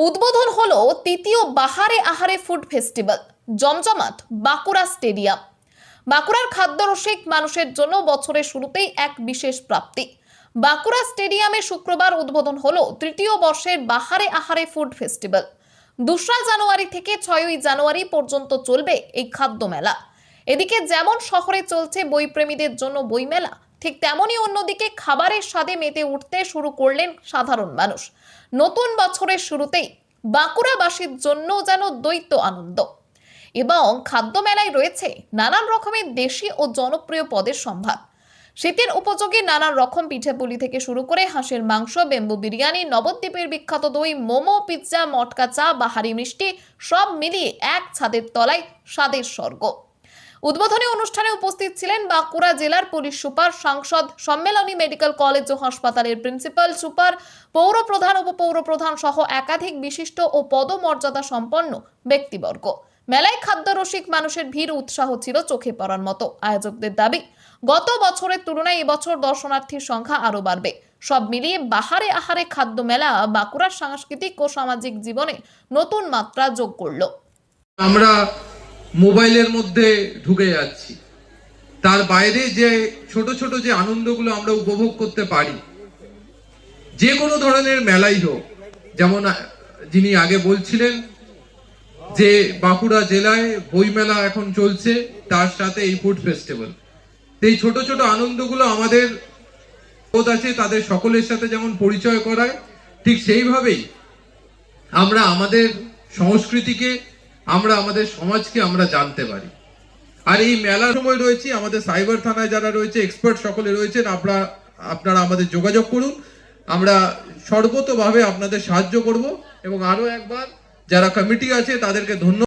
উদ্বোধন হলো তৃতীয় বাহারে আহারে ফুড ফেস্টিভ্যাল। জমজমাট বাঁকুড়া স্টেডিয়াম। বাঁকুড়ার খাদ্যরসিক মানুষের জন্য বছরের শুরুতেই এক বিশেষ প্রাপ্তি। বাঁকুড়া স্টেডিয়ামে শুক্রবার উদ্বোধন হলো তৃতীয় বর্ষের বাহারে আহারে ফুড ফেস্টিভ্যাল। 2রা জানুয়ারি থেকে 6ই জানুয়ারি পর্যন্ত চলবে এই খাদ্য মেলা। এদিকে যেমন শহরে চলছে বইপ্রেমীদের জন্য বইমেলা, ঠিক তেমনই অন্যদিকে খাবারের স্বাদে মেতে উঠতে শুরু করলেন সাধারণ মানুষ। নতুন বছরের শুরুতেই বাঁকুড়াবাসীর জন্য যেন দ্বৈত আনন্দ। এবং খাদ্য মেলায় রয়েছে নানান রকমের দেশি ও জনপ্রিয় পদের সম্ভার। শীতের উপযোগী নানান রকম পিঠেপুলি থেকে শুরু করে হাঁসের মাংস, বেম্বু বিরিয়ানি, নবদ্বীপের বিখ্যাত দই, মোমো, পিৎজা, মটকা চা, বাহারি মিষ্টি, সব মিলিয়ে এক ছাদের তলায় স্বাদের স্বর্গ। উদ্বোধনী অনুষ্ঠানে উপস্থিত ছিলেন বাঁকুড়া জেলার পুলিশ সুপার, সাংসদ, সম্মেলনী মেডিকেল কলেজ ও হাসপাতালের প্রিন্সিপাল, সুপার, পৌর প্রধান, উপপৌর প্রধান সহ একাধিক বিশিষ্ট ও পদমর্যাদা সম্পন্ন ব্যক্তিবর্গ। মেলায় খাদ্যরসিক মানুষের ভিড় উৎসাহ ছিল চোখে পড়ার মতো। আয়োজকদের দাবি, গত বছরের তুলনায় এবছর দর্শনার্থীর সংখ্যা আরো বাড়বে। সব মিলিয়ে বাহারে আহারে খাদ্য মেলা বাঁকুড়ার সাংস্কৃতিক ও সামাজিক জীবনে নতুন মাত্রা যোগ করলো। আমরা মোবাইলের মধ্যে ঢুকে যাচ্ছি, তার বাইরে যে ছোট ছোট যে আনন্দগুলো আমরা উপভোগ করতে পারি, যে কোনো ধরনের মেলাই হোক, যেমন যিনি আগে বলছিলেন যে বাঁকুড়া জেলায় বই মেলা এখন চলছে, তার সাথে এই ফুড ফেস্টিভ্যাল, এই ছোট ছোট আনন্দগুলো আমাদের আছে তাদের সকলের সাথে যেমন পরিচয় করায়, ঠিক সেইভাবেই আমরা আমাদের সংস্কৃতিকে, আমরা আমাদের সমাজকে আমরা জানতে পারি। আর এই মেলার সময় রয়েছে আমাদের সাইবার থানায় যারা রয়েছে, এক্সপার্ট সকলে রয়েছেন, আপনারা আমাদের যোগাযোগ করুন, আমরা সর্বতোভাবে আপনাদের সাহায্য করব। এবং আরো একবার যারা কমিটি আছে তাদেরকে ধন্যবাদ।